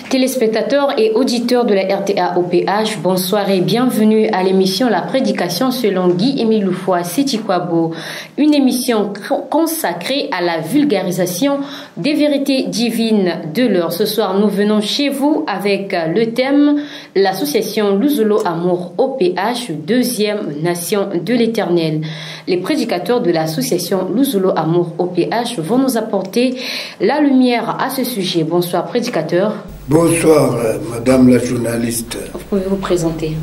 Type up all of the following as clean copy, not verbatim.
Téléspectateurs et auditeurs de la RTA-OPH, bonsoir et bienvenue à l'émission La Prédication selon Guy-Émile Loufoua Sitikwabo, une émission consacrée à la vulgarisation des vérités divines de l'heure. Ce soir, nous venons chez vous avec le thème l'association Louzolo Amour OPH, deuxième nation de l'Éternel. Les prédicateurs de l'association Louzolo Amour OPH vont nous apporter la lumière à ce sujet. Bonsoir prédicateurs. Bonsoir, madame la journaliste. Vous pouvez vous présenter.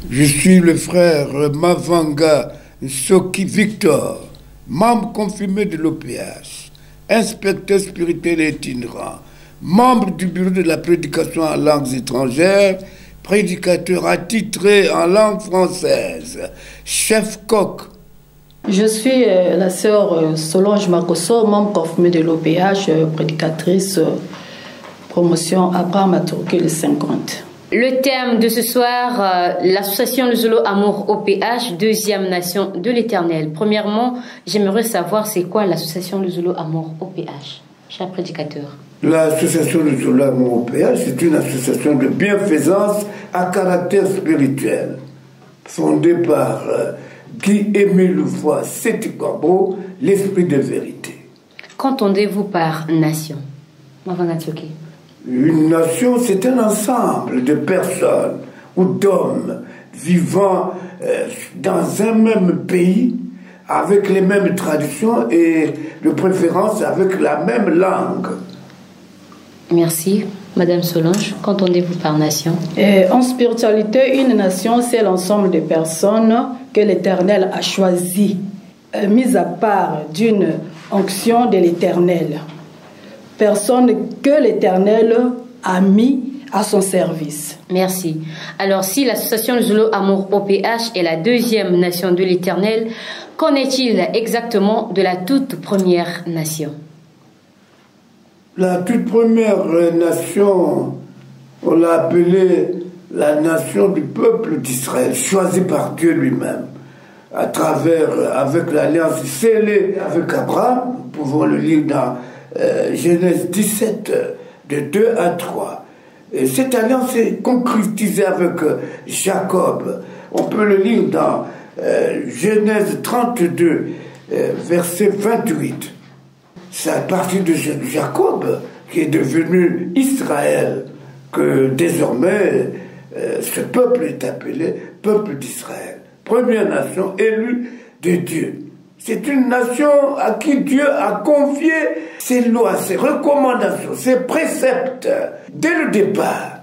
Je suis le frère Mavanga Soki Victor, membre confirmé de l'OPH, inspecteur spirituel et itinérant, membre du bureau de la prédication en langues étrangères, prédicateur attitré en langue française, chef coq. Je suis la sœur Solange Makosso, membre confirmé de l'OPH, prédicatrice promotion Abraham Maturke le 50. Le thème de ce soir, l'association Louzolo Amour OPH, deuxième nation de l'Éternel. Premièrement, j'aimerais savoir c'est quoi l'association Louzolo Amour OPH, cher prédicateur. L'association Louzolo Amour OPH, c'est une association de bienfaisance à caractère spirituel, fondée par Guy-Émile Loufoua Sitikwabo, l'esprit de vérité. Qu'entendez-vous par nation? Une nation, c'est un ensemble de personnes ou d'hommes vivant dans un même pays, avec les mêmes traditions et de préférence avec la même langue. Merci. Madame Solange, qu'entendez-vous par nation? En spiritualité, une nation, c'est l'ensemble de personnes que l'Éternel a choisies, mises à part d'une onction de l'Éternel. Personne que l'Éternel a mis à son service. Merci. Alors, si l'association Louzolo Amour OPH est la deuxième nation de l'Éternel, qu'en est-il exactement de la toute première nation? La toute première nation, on l'a appelée la nation du peuple d'Israël, choisie par Dieu lui-même, à travers, avec l'alliance scellée avec Abraham. Nous pouvons le lire dans Genèse 17, de 2 à 3. Et cette alliance est concrétisée avec Jacob. On peut le lire dans Genèse 32, verset 28. C'est à partir de Jacob qui est devenu Israël que désormais ce peuple est appelé peuple d'Israël. Première nation élue de Dieu. C'est une nation à qui Dieu a confié ses lois, ses recommandations, ses préceptes. Dès le départ,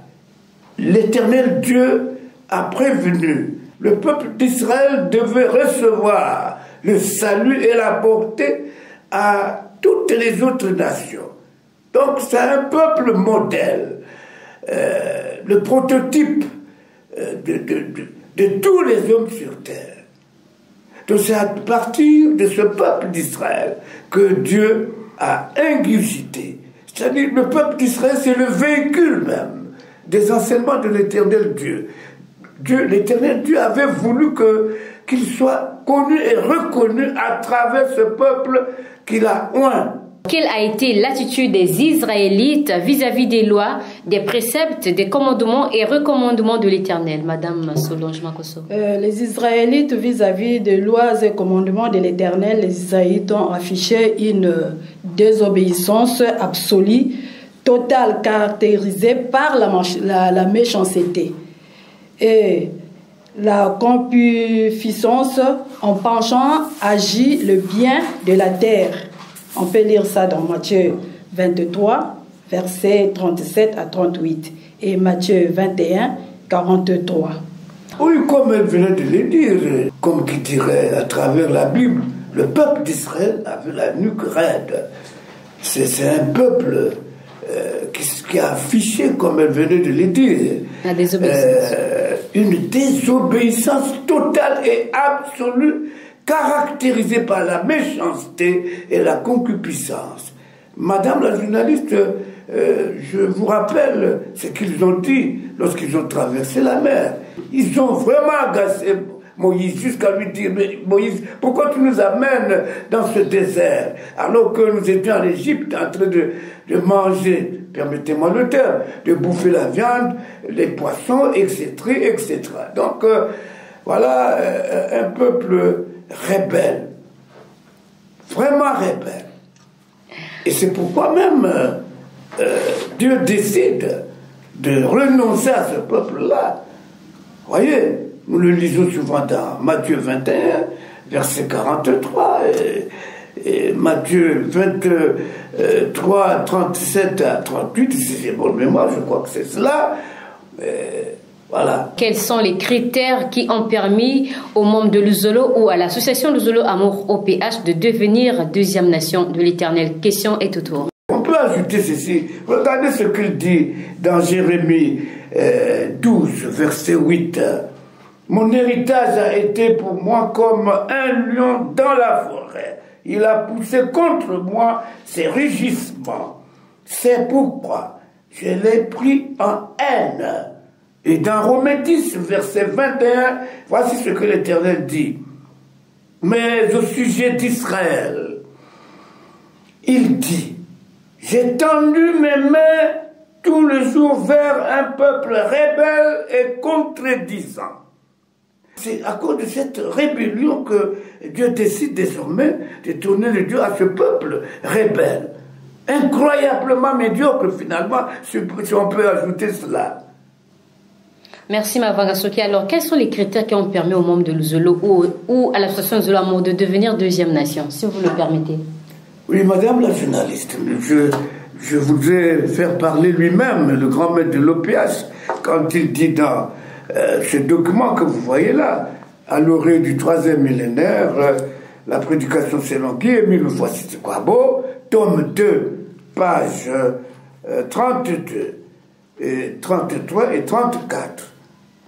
l'Éternel Dieu a prévenu. Le peuple d'Israël devait recevoir le salut et l'apporter à toutes les autres nations. Donc c'est un peuple modèle, le prototype de tous les hommes sur terre. Donc c'est à partir de ce peuple d'Israël que Dieu a ingurgité. C'est-à-dire le peuple d'Israël, c'est le véhicule même des enseignements de l'Éternel Dieu. L'Éternel Dieu avait voulu qu'il soit connu et reconnu à travers ce peuple qu'il a oint. Quelle a été l'attitude des Israélites vis-à-vis des lois, des préceptes, des commandements et recommandements de l'Éternel, Madame Solange Makosso? Les Israélites vis-à-vis des lois et commandements de l'Éternel, les Israélites ont affiché une désobéissance absolue, totale, caractérisée par la méchanceté et la concupiscence en penchant agit le bien de la terre. On peut lire ça dans Matthieu 23, versets 37 à 38 et Matthieu 21, 43. Oui, comme elle venait de le dire, comme qui dirait à travers la Bible, le peuple d'Israël avait la nuque raide. C'est un peuple qui a affiché, comme elle venait de le dire, la désobéissance. Une désobéissance totale et absolue, caractérisée par la méchanceté et la concupiscence. Madame la journaliste, je vous rappelle ce qu'ils ont dit lorsqu'ils ont traversé la mer. Ils ont vraiment agacé Moïse, jusqu'à lui dire, mais Moïse, pourquoi tu nous amènes dans ce désert alors que nous étions en Égypte en train de manger, permettez-moi le terme, de bouffer la viande, les poissons, etc., etc. Donc, voilà un peuple rebelle, vraiment rebelle. Et c'est pourquoi même Dieu décide de renoncer à ce peuple-là. Vous voyez, nous le lisons souvent dans Matthieu 21, verset 43, et Matthieu 23, 37 à 38, si j'ai bonne mémoire, je crois que c'est cela. Voilà. Quels sont les critères qui ont permis aux membres de l'Uzolo ou à l'association Luzolo Amour OPH de devenir deuxième nation de l'Éternel? Question est autour. On peut ajouter ceci. Regardez ce qu'il dit dans Jérémie 12, verset 8. Mon héritage a été pour moi comme un lion dans la forêt. Il a poussé contre moi ses rugissements. C'est pourquoi je l'ai pris en haine. Et dans Romains 10, verset 21, voici ce que l'Éternel dit. Mais au sujet d'Israël, il dit, j'ai tendu mes mains tout le jour vers un peuple rebelle et contredisant. C'est à cause de cette rébellion que Dieu décide désormais de tourner le Dieu à ce peuple rebelle. Incroyablement médiocre finalement, si on peut ajouter cela. Merci Mavanga Soki. Alors, quels sont les critères qui ont permis aux membres de l'Uzolo ou à l'association Luzolo Amour de devenir deuxième nation, si vous le permettez? Oui, madame la journaliste, je voudrais faire parler lui-même, le grand maître de l'OPH, quand il dit dans ce document que vous voyez là, à l'orée du 3e millénaire, la prédication selon Guy Émile Loufoua-Siti-Kwabo, tome 2, page 32, et 33 et 34.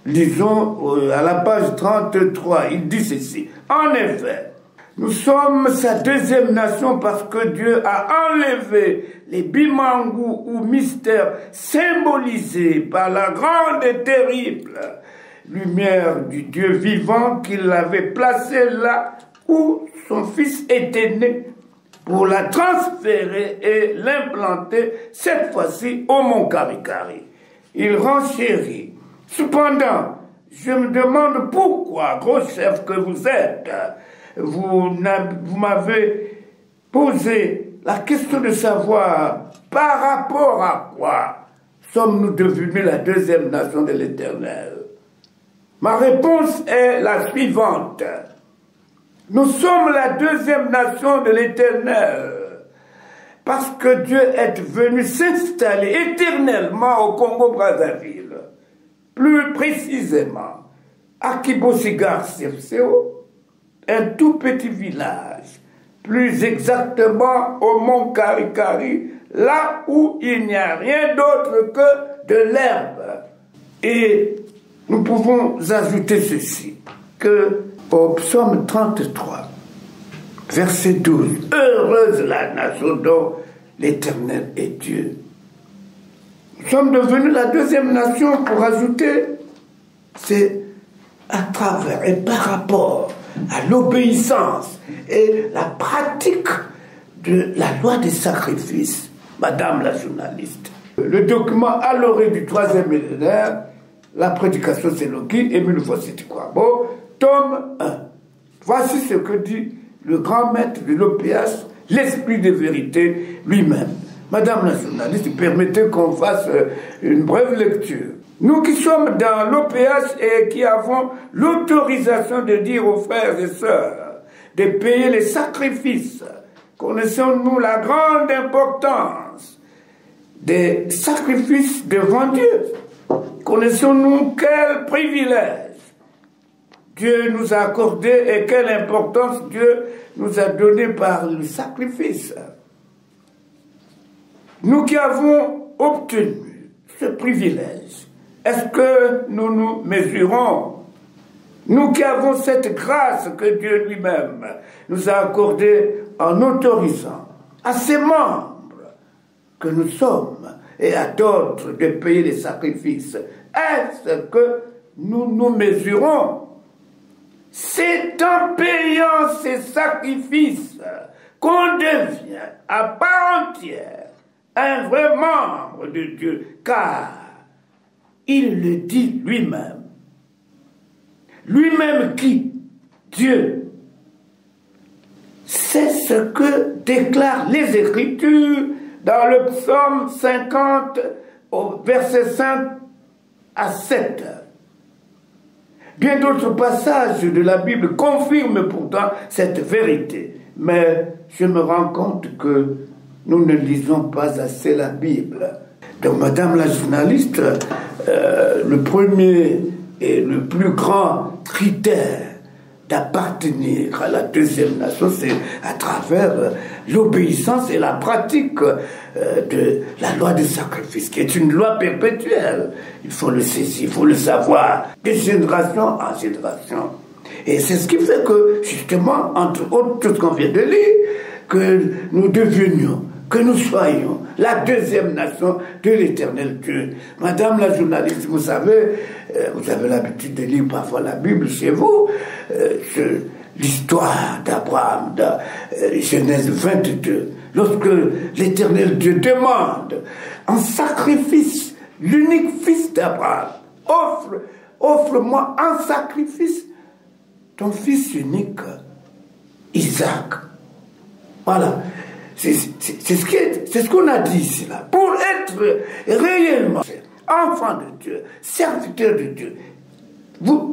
Lisons à la page 33, il dit ceci. En effet, nous sommes sa deuxième nation parce que Dieu a enlevé les bimangou ou mystères symbolisés par la grande et terrible lumière du Dieu vivant qu'il avait placé là où son fils était né pour la transférer et l'implanter cette fois-ci au Mont Karikari. Il renchérit. Cependant, je me demande pourquoi, gros chef que vous êtes, vous m'avez posé la question de savoir par rapport à quoi sommes-nous devenus la deuxième nation de l'Éternel. Ma réponse est la suivante. Nous sommes la deuxième nation de l'Éternel parce que Dieu est venu s'installer éternellement au Congo-Brazzaville. Plus précisément, à Kibosigar-Sefseo, un tout petit village, plus exactement au Mont Karikari, là où il n'y a rien d'autre que de l'herbe. Et nous pouvons ajouter ceci, que au psaume 33, verset 12, heureuse la nation dont l'Éternel est Dieu. Nous sommes devenus la deuxième nation, pour ajouter, c'est à travers et par rapport à l'obéissance et la pratique de la loi des sacrifices, madame la journaliste. Le document à l'orée du 3e millénaire, la prédication selon Guy Émile Loufoua-Siti-Kwabo, tome 1. Voici ce que dit le grand maître de l'OPH, l'esprit de vérité lui-même. Madame la journaliste, permettez qu'on fasse une brève lecture. Nous qui sommes dans l'OPH et qui avons l'autorisation de dire aux frères et sœurs de payer les sacrifices, connaissons-nous la grande importance des sacrifices devant Dieu? Connaissons-nous quel privilège Dieu nous a accordé et quelle importance Dieu nous a donné par le sacrifice? Nous qui avons obtenu ce privilège, est-ce que nous nous mesurons? Nous qui avons cette grâce que Dieu lui-même nous a accordée en autorisant à ses membres que nous sommes et à d'autres de payer les sacrifices, est-ce que nous nous mesurons? C'est en payant ces sacrifices qu'on devient à part entière un vrai membre de Dieu, car il le dit lui-même. Lui-même qui, Dieu, c'est ce que déclarent les Écritures dans le psaume 50 au verset 5 à 7. Bien d'autres passages de la Bible confirment pourtant cette vérité. Mais je me rends compte que nous ne lisons pas assez la Bible. Donc, Madame la journaliste, le premier et le plus grand critère d'appartenir à la deuxième nation, c'est à travers l'obéissance et la pratique de la loi du sacrifice, qui est une loi perpétuelle. Il faut le saisir, il faut le savoir, de génération en génération. Et c'est ce qui fait que, justement, entre autres choses qu'on vient de lire, que nous devenions, que nous soyons la deuxième nation de l'Éternel Dieu. Madame la journaliste, vous avez l'habitude de lire parfois la Bible chez vous, l'histoire d'Abraham, dans Genèse 22, lorsque l'Éternel Dieu demande en sacrifice, l'unique fils d'Abraham, offre-moi en sacrifice ton fils unique, Isaac. Voilà. C'est ce qu'on a dit ici là. Pour être réellement enfant de Dieu, serviteur de Dieu,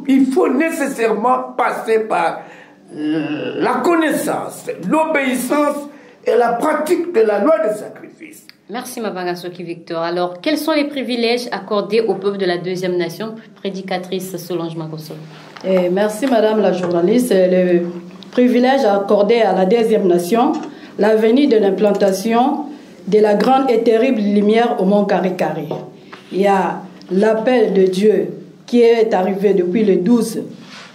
il faut nécessairement passer par la connaissance, l'obéissance et la pratique de la loi de sacrifice. Merci Mabanga Soki Victor. Alors, quels sont les privilèges accordés au peuple de la deuxième nation, prédicatrice Solange Makosso? Merci Madame la journaliste. Le privilège accordé à la deuxième nation, la venue de l'implantation de la grande et terrible lumière au mont Karikari. Il y a l'appel de Dieu qui est arrivé depuis le 12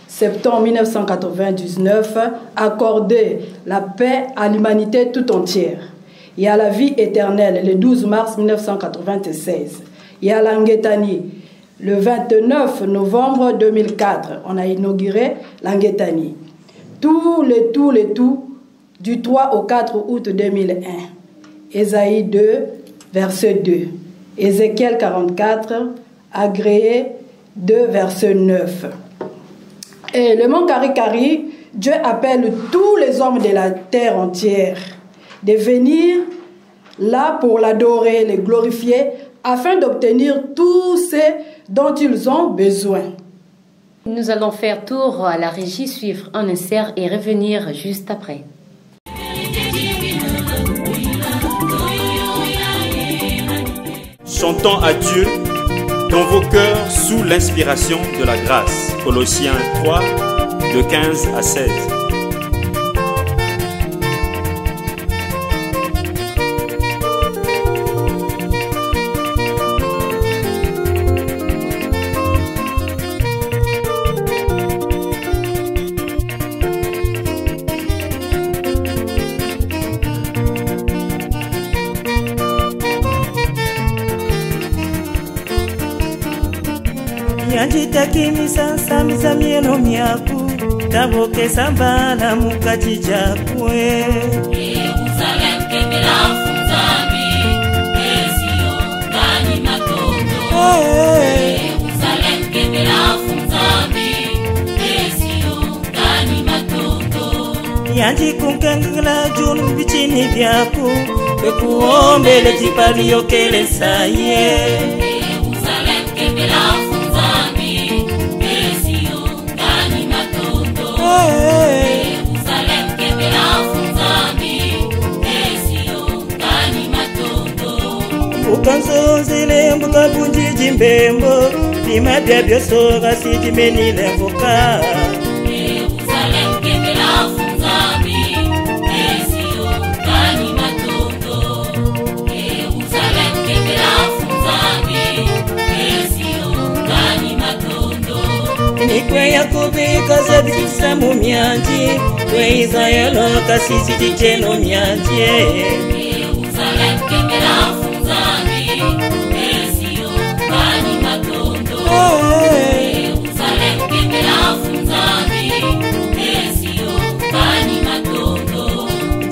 septembre 1999, accorder la paix à l'humanité tout entière. Il y a la vie éternelle le 12 mars 1996. Il y a l'Anguetani. Le 29 novembre 2004, on a inauguré l'Anguetani. Tout du 3 au 4 août 2001. Ésaïe 2, verset 2. Ézéchiel 44, agréé 2, verset 9. Et le mont Karikari, Dieu appelle tous les hommes de la terre entière de venir là pour l'adorer, le glorifier, afin d'obtenir tout ce dont ils ont besoin. Nous allons faire tour à la régie, suivre un insert et revenir juste après. Chantons à Dieu dans vos cœurs sous l'inspiration de la grâce. Colossiens 3, de 15 à 16. Yanjitaki misasa mizamieno miaku taboke sambala mukati jakwe Yerusalem kembela funzami esio ngani matondo Yerusalem kembela funzami esio ngani matondo Yanjikunkangla junu bichini byaku bekuombele tipali yokele saye Yerusalem kembela Yerusalem kembela funzami esio ngani matondo Ukanzonzile mbuka bunjiji mbembo Lima bya byosoga sijimeni levoka Yerusalem kembela funzami esio ngani matondo Yerusalem kembela funzami esio ngani matondo Nikwe Yakobe kazabisa mu myanji Kwe Israelo kasisi jikeno myanji Yerusalem kembela funzami esio ngani matondo Yerusalem kembela funzami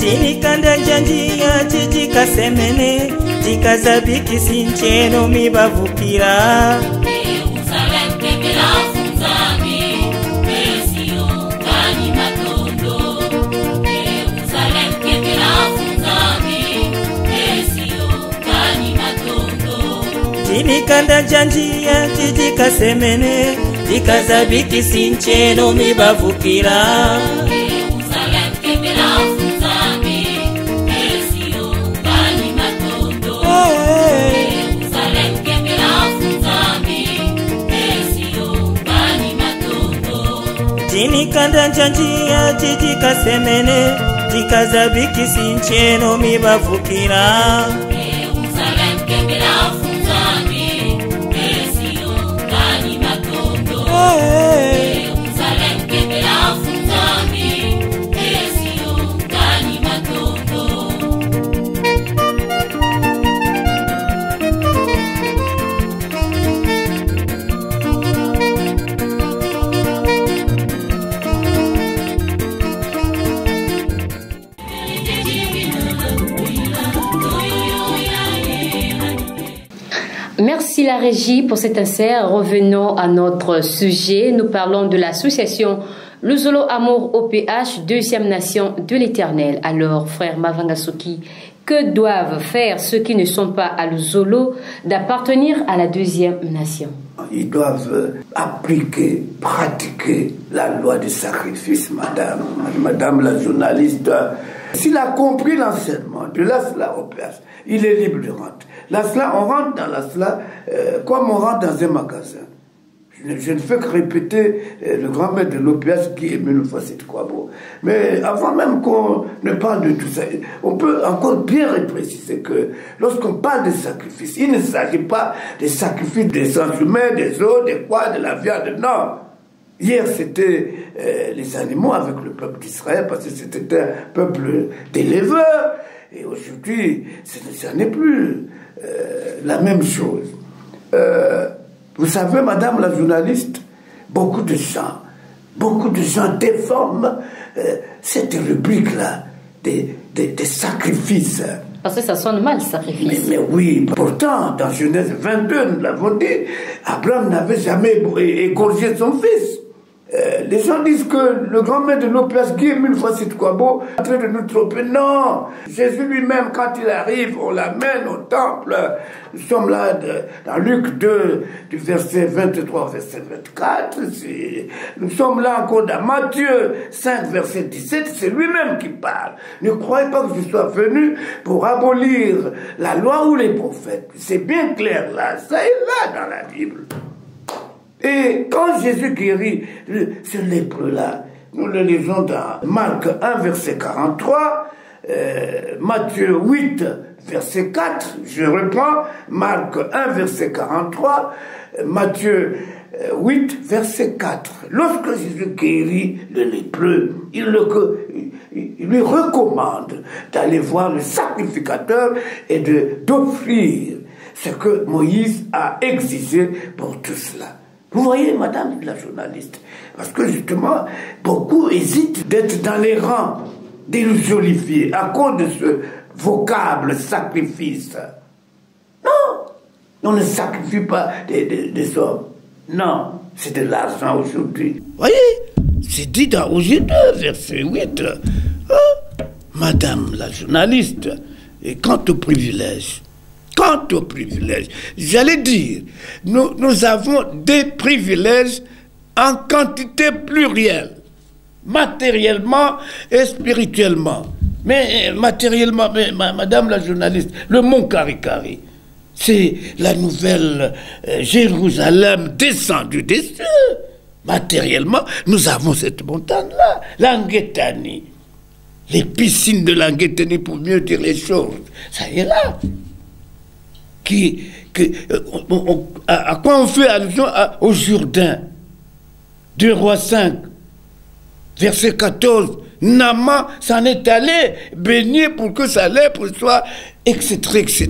Tinikanda janjia jijika semene Jikazabiki sincheno mibavukira Tinikanda janjia jijika semene Jikazabiki sincheno mibavukira Tinikanda janjia jijika semene Jikazabiki sincheno mibavukira Merci la régie pour cet insert. Revenons à notre sujet. Nous parlons de l'association Luzolo Amour OPH, deuxième nation de l'Éternel. Alors, frère Mavangasoki, que doivent faire ceux qui ne sont pas à Luzolo d'appartenir à la deuxième nation? Ils doivent appliquer, pratiquer la loi du sacrifice, madame la journaliste. S'il a compris l'enseignement de l'ASLA OPH, il est libre de rentrer. L'ASLA, on rentre dans l'ASLA comme on rentre dans un magasin. Je ne fais que répéter le grand maître de l'OPH qui est Emile Kwabo. Mais avant même qu'on ne parle de tout ça, on peut encore bien préciser que lorsqu'on parle de sacrifice, il ne s'agit pas des sacrifices des sens humains, des os, des pois, de la viande, non. Hier, c'était les animaux avec le peuple d'Israël, parce que c'était un peuple d'éleveurs. Et aujourd'hui, ça n'est plus la même chose. Vous savez, madame la journaliste, beaucoup de gens déforment cette rubrique-là des sacrifices. Parce que ça sonne mal, sacrifice. Mais oui, pourtant, dans Genèse 22, nous l'avons dit, Abraham n'avait jamais égorgé son fils. Les gens disent que le grand maître de l'OPH, Guy Emile Kwabo, est en train de nous tromper. Non, Jésus lui-même, quand il arrive, on l'amène au temple. Nous sommes là dans Luc 2, du verset 23 au verset 24. Nous sommes là encore dans Matthieu 5, verset 17. C'est lui-même qui parle. Ne croyez pas que je sois venu pour abolir la loi ou les prophètes. C'est bien clair là, ça est là dans la Bible. Et quand Jésus guérit ce lépreux-là, nous le lisons dans Marc 1, verset 43, Matthieu 8, verset 4, je reprends, Marc 1, verset 43, Matthieu 8, verset 4. Lorsque Jésus guérit le lépreux, il lui recommande d'aller voir le sacrificateur et d'offrir ce que Moïse a exigé pour tout cela. Vous voyez, madame la journaliste, parce que justement, beaucoup hésitent d'être dans les rangs des oliviers à cause de ce vocable sacrifice. Non, on ne sacrifie pas des hommes. Non, c'est de l'argent aujourd'hui. Voyez, c'est dit dans Osée 2, verset 8. Madame la journaliste, et quant au privilège, j'allais dire, nous avons des privilèges en quantité plurielle, matériellement et spirituellement. Mais matériellement, madame la journaliste, le mont Karikari, c'est la nouvelle Jérusalem descendue des cieux. Matériellement, nous avons cette montagne-là, l'Anguetani. Les piscines de l'Anguetani, pour mieux dire les choses, ça y est là. À quoi on fait allusion au Jourdain, 2 Rois 5, verset 14. Naaman s'en est allé baigner pour que sa lèpre soit, etc., etc.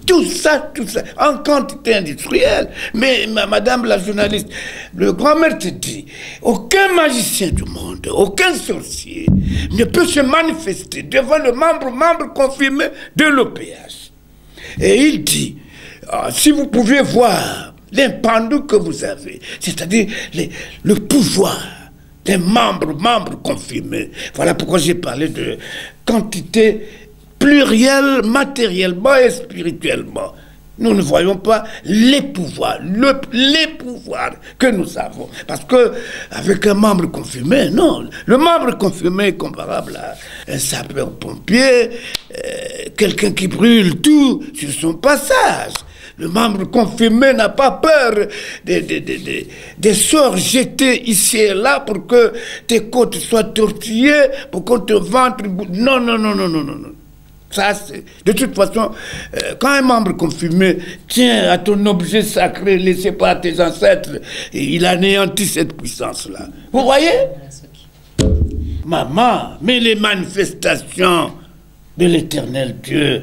Tout ça, en quantité industrielle. Mais madame la journaliste, le grand-mère te dit, aucun aucun magicien du monde, aucun sorcier ne peut se manifester devant le membre confirmé de l'OPH. Et il dit, si vous pouviez voir l'impendou que vous avez, c'est-à-dire le pouvoir des membres confirmés. Voilà pourquoi j'ai parlé de quantité plurielle, matériellement et spirituellement. Nous ne voyons pas les pouvoirs, les pouvoirs que nous avons. Parce que avec un membre confirmé, non. Le membre confirmé est comparable à un sapeur-pompier, quelqu'un qui brûle tout sur son passage. Le membre confirmé n'a pas peur des sorts jetés ici et là pour que tes côtes soient tortillées, pour qu'on te ventre... Non. Ça, de toute façon, quand un membre confirmé tient à ton objet sacré laissé par tes ancêtres, il anéantit cette puissance-là. Vous voyez? Maman, mais les manifestations de l'éternel Dieu,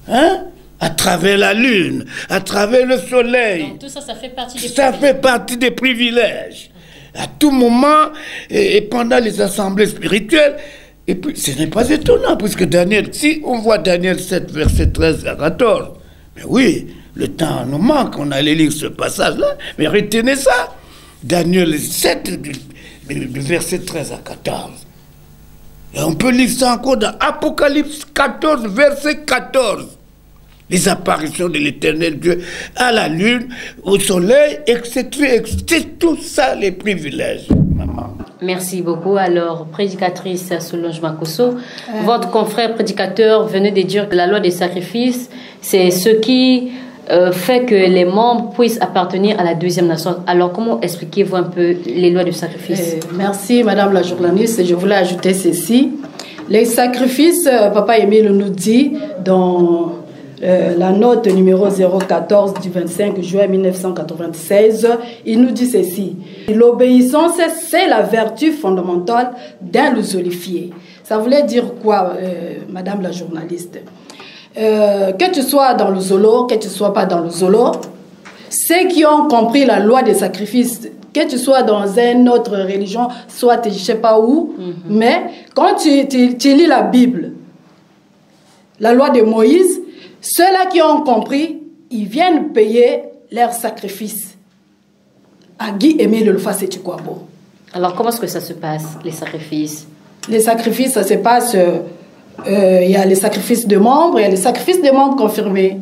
hein? À travers la lune, à travers le soleil. Donc tout ça, ça fait partie des privilèges. Ça fait partie des privilèges. À tout moment, et pendant les assemblées spirituelles. Et puis, ce n'est pas étonnant, puisque Daniel, si on voit Daniel 7, verset 13 à 14, mais oui, le temps nous manque, on allait lire ce passage-là, mais retenez ça. Daniel 7, du verset 13 à 14. Et on peut lire ça encore dans Apocalypse 14, verset 14. Les apparitions de l'éternel Dieu à la lune, au soleil, etc. C'est tout ça les privilèges, maman. Merci beaucoup. Alors, prédicatrice Solange Makosso, votre confrère prédicateur venait de dire que la loi des sacrifices, c'est ce qui fait que les membres puissent appartenir à la deuxième nation. Alors, comment expliquez-vous un peu les lois de sacrifice? Merci, Madame la journaliste. Je voulais ajouter ceci. Les sacrifices, Papa Émile nous dit dans... la note numéro 014 du 25 juin 1996, il nous dit ceci. L'obéissance, c'est la vertu fondamentale d'un lusolifié. Ça voulait dire quoi, Madame la journaliste? Que tu sois dans le zolo, que tu ne sois pas dans le zolo, ceux qui ont compris la loi des sacrifices, que tu sois dans une autre religion, soit je ne sais pas où, mais quand tu lis la Bible, la loi de Moïse, ceux-là qui ont compris, ils viennent payer leurs sacrifices à Guy-Émile Lufwa-Seti-Kwabo. Alors, comment est-ce que ça se passe, les sacrifices? Les sacrifices, ça se passe... il y a les sacrifices de membres, il y a les sacrifices de membres confirmés.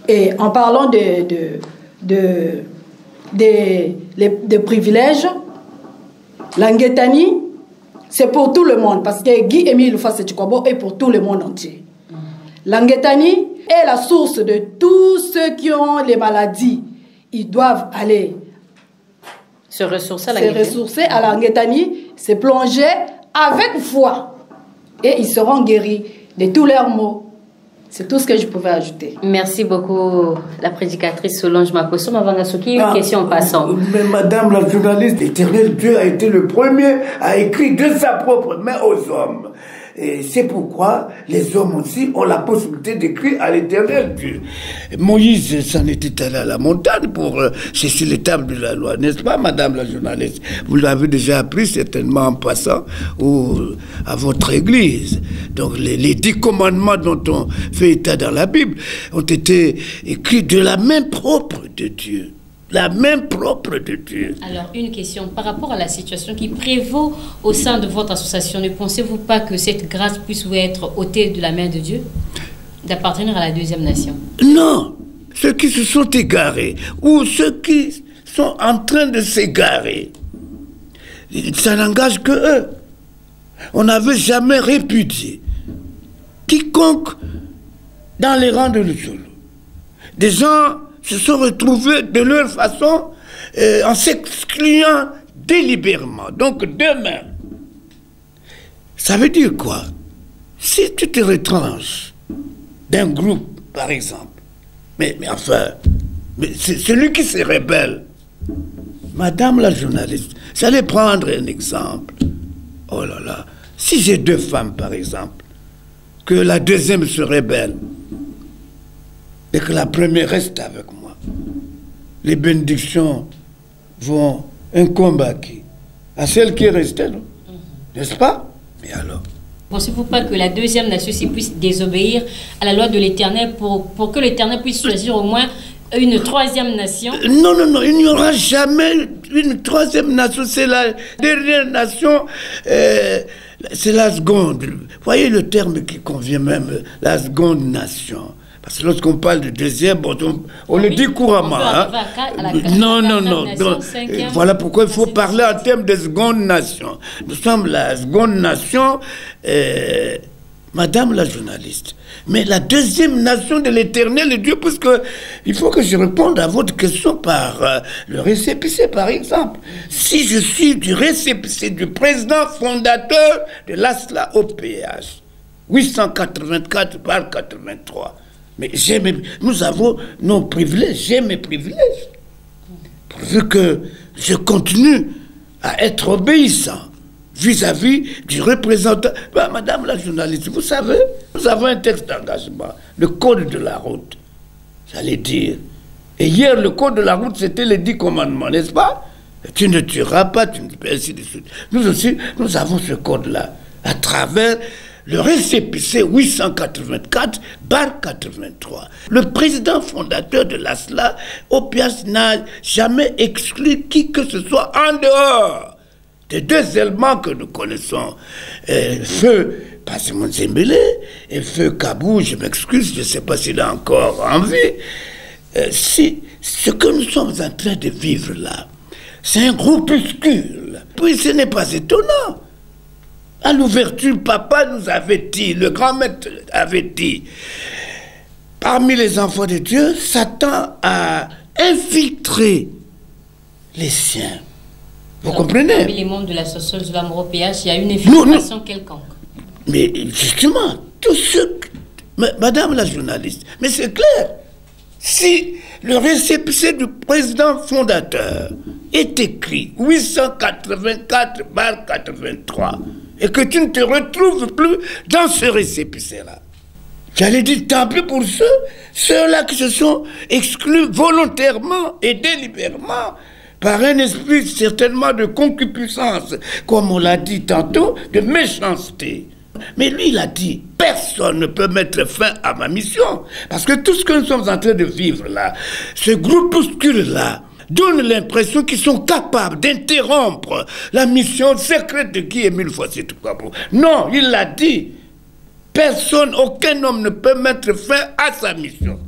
Et en parlant de privilèges, l'Anguetani, c'est pour tout le monde, parce que Guy-Émile Lufwa-Seti-Kwabo est pour tout le monde entier. L'Anguetani est la source de tous ceux qui ont les maladies. Ils doivent aller se ressourcer à l'Anguetani, se plonger avec foi. Et ils seront guéris de tous leurs maux. C'est tout ce que je pouvais ajouter. Merci beaucoup, la prédicatrice Solange Makosso. Mavangasoki, une question en passant. Mais Madame la journaliste, l'Éternel Dieu a été le premier à écrire de sa propre main aux hommes. Et c'est pourquoi les hommes aussi ont la possibilité d'écrire à l'Éternel Dieu. Moïse s'en était allé à la montagne pour chercher les tables de la loi, n'est-ce pas, Madame la journaliste? Vous l'avez déjà appris certainement en passant à votre église. Donc les 10 commandements dont on fait état dans la Bible ont été écrits de la main propre de Dieu. La main propre de Dieu. Alors, une question. Par rapport à la situation qui prévaut au sein de votre association, ne pensez-vous pas que cette grâce puisse vous être ôtée de la main de Dieu, d'appartenir à la deuxième nation? Non. Ceux qui se sont égarés, ou ceux qui sont en train de s'égarer, ça n'engage que eux. On n'avait jamais répudié quiconque dans les rangs de l'Usolo. Des gens se sont retrouvés de leur façon en s'excluant délibérément. Donc demain, ça veut dire quoi? Si tu te retranches d'un groupe, par exemple, mais c'est celui qui se rebelle. Madame la journaliste, j'allais prendre un exemple. Oh là là, si j'ai 2 femmes, par exemple, que la deuxième se rebelle, et que la première reste avec moi, les bénédictions vont incomber à qui? à celle qui est restée, non? N'est-ce pas? Mais alors? Pensez-vous pas que la deuxième nation puisse désobéir à la loi de l'Éternel pour que l'Éternel puisse choisir au moins une troisième nation? Non, non, non, il n'y aura jamais une troisième nation. C'est la dernière nation, c'est la seconde. Voyez le terme qui convient même, la seconde nation. Parce que lorsqu'on parle de deuxième, bon, on le dit couramment. Non, non, non. Voilà pourquoi il faut parler en termes de seconde nation. Nous sommes la seconde nation, Madame la journaliste. Mais la deuxième nation de l'Éternel Dieu, puisque il faut que je réponde à votre question par le récépissé, par exemple. Si je suis du récépissé du président fondateur de l'ASLA OPH, 884 par 83, mais nous avons nos privilèges, j'ai mes privilèges. Pourvu que je continue à être obéissant vis-à-vis du représentant. Ben, Madame la journaliste, vous savez, nous avons un texte d'engagement, le code de la route, j'allais dire. Et hier, le code de la route, c'était les 10 commandements, n'est-ce pas? Tu ne tueras pas, tu ne peux ainsi de suite. Nous aussi, nous avons ce code-là, à travers le récépissé 884/83. Le président fondateur de l'ASLA, OPH, n'a jamais exclu qui que ce soit en dehors des deux éléments que nous connaissons. Feu Passimon Zembele et Feu Kabou, je m'excuse, je ne sais pas s'il est encore en vie. Si ce que nous sommes en train de vivre là, c'est un groupuscule. Puis ce n'est pas étonnant. À l'ouverture, papa nous avait dit, le grand maître avait dit, parmi les enfants de Dieu, Satan a infiltré les siens. Vous comprenez? Parmi les membres de l'association de l'amour au PH, il y a une infiltration quelconque. Mais justement, tous ceux... Madame la journaliste, mais c'est clair. Si le récépissé du président fondateur est écrit 884/83 et que tu ne te retrouves plus dans ce récépissé-là, j'allais dire tant pis pour ceux-là qui se sont exclus volontairement et délibérément par un esprit certainement de concupiscence, comme on l'a dit tantôt, de méchanceté. Mais lui, il a dit, personne ne peut mettre fin à ma mission. Parce que tout ce que nous sommes en train de vivre là, ce groupuscule-là, donne l'impression qu'ils sont capables d'interrompre la mission secrète de Guy-Émile Foissey-Toukwabo. Non, il l'a dit. Personne, aucun homme ne peut mettre fin à sa mission.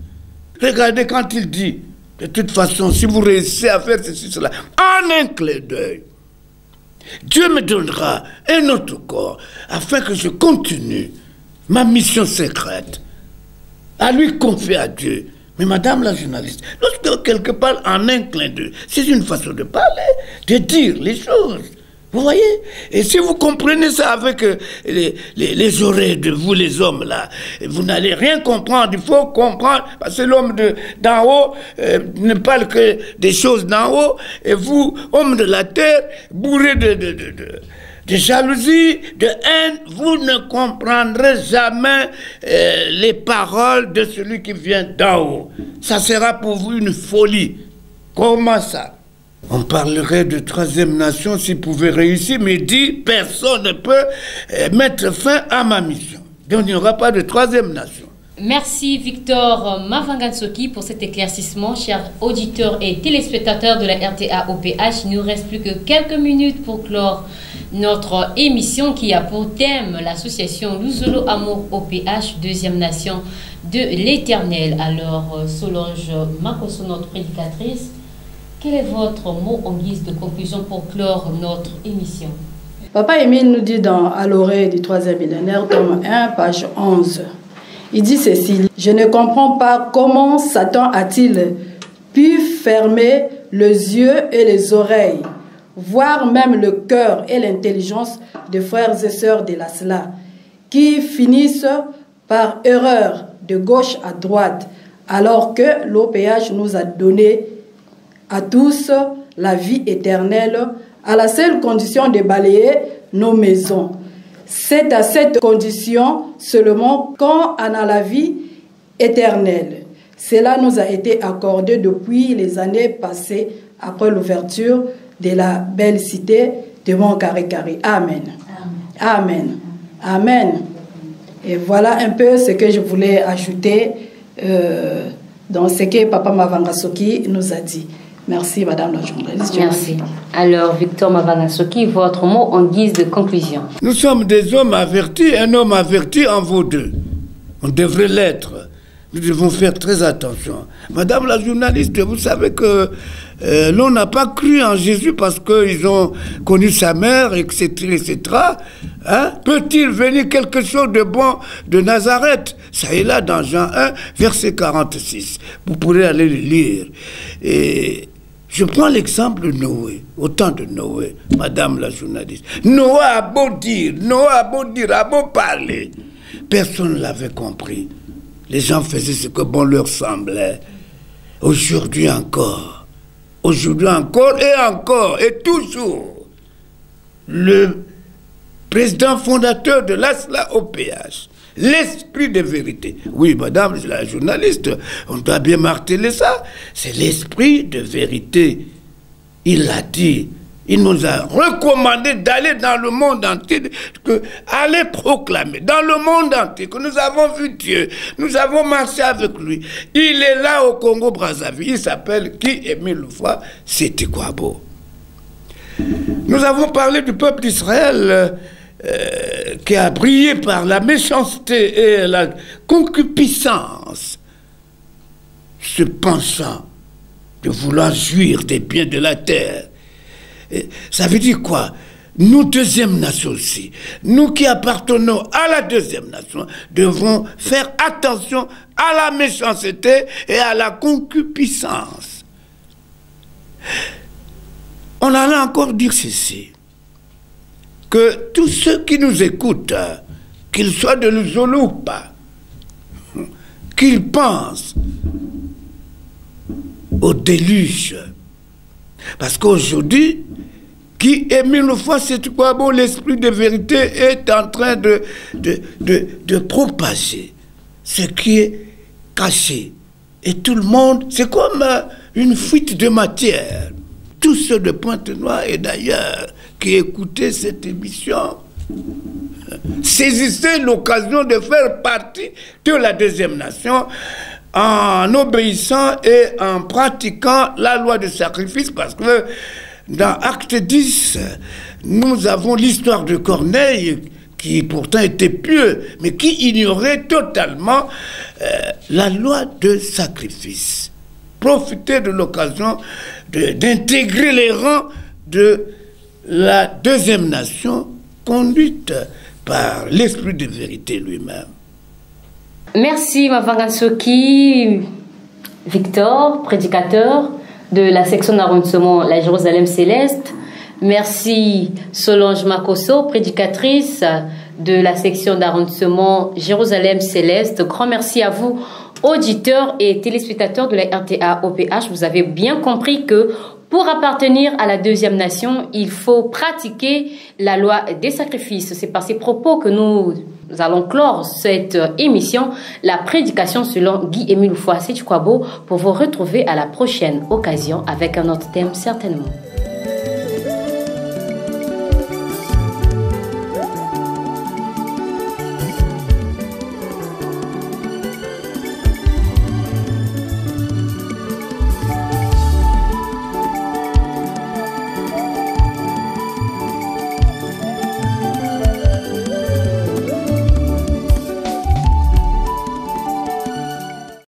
Regardez quand il dit, de toute façon, si vous réussissez à faire ceci, cela, en un clin d'œil, Dieu me donnera un autre corps afin que je continue ma mission secrète à lui confier à Dieu. Mais madame la journaliste, lorsque quelque part en un clin d'œil, c'est une façon de parler, de dire les choses. Vous voyez? Et si vous comprenez ça avec les oreilles de vous les hommes là, vous n'allez rien comprendre. Il faut comprendre, parce que l'homme d'en haut ne parle que des choses d'en haut, et vous, homme de la terre, bourré de jalousie, de haine, vous ne comprendrez jamais les paroles de celui qui vient d'en haut. Ça sera pour vous une folie. Comment ça? On parlerait de troisième nation s'il pouvait réussir, mais dit personne ne peut mettre fin à ma mission. Donc il n'y aura pas de troisième nation. Merci Victor Mavangansoki pour cet éclaircissement, chers auditeurs et téléspectateurs de la RTA OPH. Il ne nous reste plus que quelques minutes pour clore notre émission qui a pour thème l'association Luzolo Amour OPH, deuxième nation de l'Éternel. Alors Solange Makoso, notre prédicatrice, quel est votre mot en guise de conclusion pour clore notre émission? Papa Émile nous dit à l'oreille du troisième millénaire, tome 1, page 11. Il dit ceci: je ne comprends pas comment Satan a-t-il pu fermer les yeux et les oreilles, voire même le cœur et l'intelligence des frères et sœurs de l'ASLA, qui finissent par erreur de gauche à droite, alors que l'OPH nous a donné à tous la vie éternelle, à la seule condition de balayer nos maisons. C'est à cette condition seulement qu'on a la vie éternelle. Cela nous a été accordé depuis les années passées après l'ouverture de la belle cité de mon carré. Amen. Amen. Amen. Et voilà un peu ce que je voulais ajouter dans ce que Papa Mavangasoki nous a dit. Merci, Madame la journaliste. Merci. Alors, Victor Mavangasoki, votre mot en guise de conclusion. Nous sommes des hommes avertis. Un homme averti en vaut deux. On devrait l'être. Nous devons faire très attention. Madame la journaliste, vous savez que l'on n'a pas cru en Jésus parce qu'ils ont connu sa mère, etc. etc. Hein? Peut-il venir quelque chose de bon de Nazareth? Ça est là dans Jean 1, verset 46. Vous pourrez aller le lire. Et je prends l'exemple de Noé, au temps de Noé, Madame la journaliste. Noé a beau dire, a beau parler. Personne ne l'avait compris. Les gens faisaient ce que bon leur semblait. Aujourd'hui encore, et toujours, le président fondateur de l'ASLA-OPH, l'esprit de vérité. Oui, madame la journaliste, on doit bien marteler ça. C'est l'esprit de vérité. Il l'a dit. Il nous a recommandé d'aller dans le monde entier, aller proclamer dans le monde entier que nous avons vu Dieu, nous avons marché avec lui. Il est là au Congo-Brazzaville. Il s'appelle Guy Émile Loufoua Sétikwabo. Nous avons parlé du peuple d'Israël qui a brillé par la méchanceté et la concupiscence, se pensant de vouloir jouir des biens de la terre. Ça veut dire quoi? Nous, deuxième nation aussi, nous qui appartenons à la deuxième nation, devons faire attention à la méchanceté et à la concupiscence. On allait encore dire ceci, que tous ceux qui nous écoutent, qu'ils soient de l'Zoloupa, qu'ils pensent au déluge. Parce qu'aujourd'hui, Guy Émile Loufoua Sétikwabo, l'esprit de vérité, est en train de propager ce qui est caché. Et tout le monde, c'est comme une fuite de matière. Tous ceux de Pointe-Noire et d'ailleurs qui écoutaient cette émission saisissaient l'occasion de faire partie de la deuxième nation en obéissant et en pratiquant la loi de sacrifice, parce que dans Acte 10, nous avons l'histoire de Corneille, qui pourtant était pieux, mais qui ignorait totalement la loi de sacrifice. Profiter de l'occasion d'intégrer les rangs de la deuxième nation conduite par l'esprit de vérité lui-même. Merci Mavangasoki, Victor, prédicateur de la section d'arrondissement La Jérusalem Céleste. Merci Solange Makosso, prédicatrice de la section d'arrondissement Jérusalem Céleste. Grand merci à vous, auditeurs et téléspectateurs de la RTA-OPH. Vous avez bien compris que pour appartenir à la deuxième nation, il faut pratiquer la loi des sacrifices. C'est par ces propos que nous allons clore cette émission, la prédication selon Guy Émile Loufoua Sétikwabo, pour vous retrouver à la prochaine occasion avec un autre thème certainement.